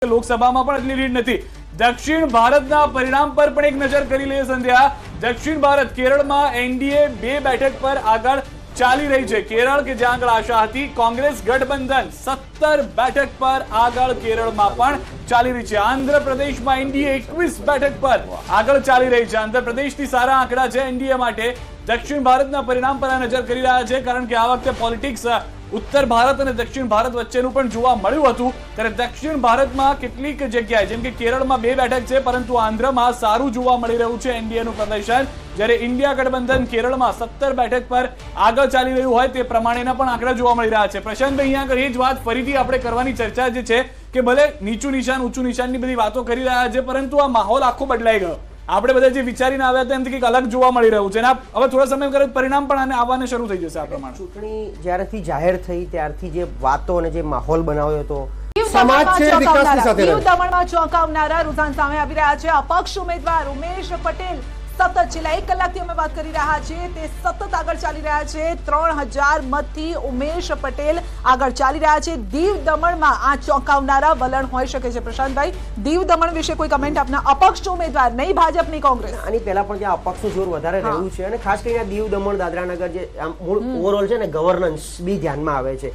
લોકસભામાં પણ એટલી લીડ નથી। દક્ષિણ ભારતના પરિણામ પર પણ એક નજર કરી લઈએ સંધ્યા। દક્ષિણ ભારત કેરળમાં એનડીએ 2 બેઠક પર આગળ ચાલી રહી છે। કેરળ કે જ્યાં આગળ આશા હતી, કોંગ્રેસ ગઠબંધન 17 બેઠક પર આગળ કેરળમાં પણ ચાલી રહી છે। આંધ્રપ્રદેશમાં એનડીએ 21 બેઠક પર આગળ ચાલી રહી છે। આંધ્રપ્રદેશથી સારા આંકડા છે એનડીએ માટે। દક્ષિણ ભારતના પરિણામ પર નજર કરી રહ્યા છે, કારણ કે આ વખતે પોલિટિક્સ ઉત્તર ભારત અને દક્ષિણ ભારત વચ્ચેનું પણ જોવા મળ્યું હતું। ત્યારે દક્ષિણ ભારતમાં કેટલીક જગ્યાએ જેમ કે કેરળમાં 2 બેઠક છે, પરંતુ આંધ્રમાં સારું જોવા મળી રહ્યું છે એનડીએનું પ્રદર્શન। જ્યારે ઇન્ડિયા ગઠબંધન કેરળમાં 17 બેઠક પર આગળ ચાલી રહ્યું હોય તે પ્રમાણેના પણ આંકડા જોવા મળી રહ્યા છે। પ્રશાંતભાઈ, અહીંયા આગળ એ જ વાત ફરીથી આપણે કરવાની ચર્ચા જે છે કે ભલે નીચું નિશાન ઊંચું નિશાનની બધી વાતો કરી રહ્યા છે, પરંતુ આ માહોલ આખો બદલાઈ ગયો। આપણે બધા જે વિચારીને આવ્યા હતા એમથી કંઈક અલગ જોવા મળી રહ્યું છે, અને હવે થોડા સમય કરે પરિણામ પણ આને આવવાને શરૂ થઈ જશે। આ પ્રમાણે ચૂંટણી જ્યારથી જાહેર થઈ ત્યારથી જે વાતો અને જે માહોલ બનાવ્યો હતો, સમાજ છે વિકાસની સાથે દીવ દમણમાં ચોંકાવનારા રુઝાન સામે આવી રહ્યા છે। અપક્ષ ઉમેદવાર ઉમેશ પટેલ સતત છેલ્લા 1 કલાકથી અમે વાત કરી રહ્યા છીએ, તે સતત આગળ ચાલી રહ્યા છે। 3000 મતથી ઉમેશ પટેલ આગળ ચાલી રહ્યા છે। દીવ દમણમાં આ ચોંકાવનારા વલણ હોઈ શકે છે। પ્રશાંતભાઈ, દીવ દમણ વિશે કોઈ કમેન્ટ આપના? અપક્ષ ઉમેદવાર, નહીં ભાજપ નહીં કોંગ્રેસ। આની પહેલા પણ ત્યાં અપક્ષનું જોર વધારે રહ્યું છે, અને ખાસ કરીને દીવ દમણ દાદરાનગર જે મૂળ ઓવરઓલ છે ને ગવર્નન્સ બી ધ્યાનમાં આવે છે।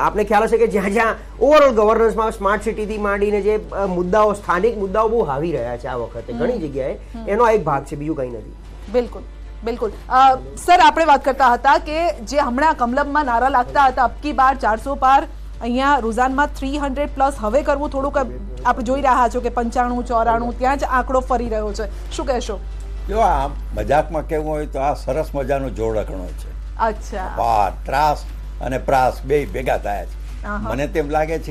આપને ખ્યાલ હશે કે જ્યાં જ્યાં ઓવરઓલ ગવર્નન્સમાં સ્માર્ટ સિટીથી માંડીને જે મુદ્દાઓ, સ્થાનિક મુદ્દાઓ બહુ હાવી રહ્યા છે આ વખતે ઘણી જગ્યાએ, એનો એક ભાગ છે, બીજું કંઈ નથી। બિલકુલ બિલકુલ સર, આપણે વાત કરતા હતા કે જે હમણાં કમલમમાં નારા લાગતા હતા અબકી બાર 400 પાર, અહીંયા રુઝાનમાં 300 પ્લસ હવે કરવું થોડુંક આપણે જોઈ રહ્યા છો કે 95 94 ત્યાં જ આંકડો ફરી રહ્યો છે। શું કહેશો? જો આ મજાકમાં કહેવું હોય તો આ સરસ મજાનો જોડકણો છે। અચ્છા, ત્રાસ અને પ્રાસ બે ભેગા થયા છે। મને તેમ લાગે છે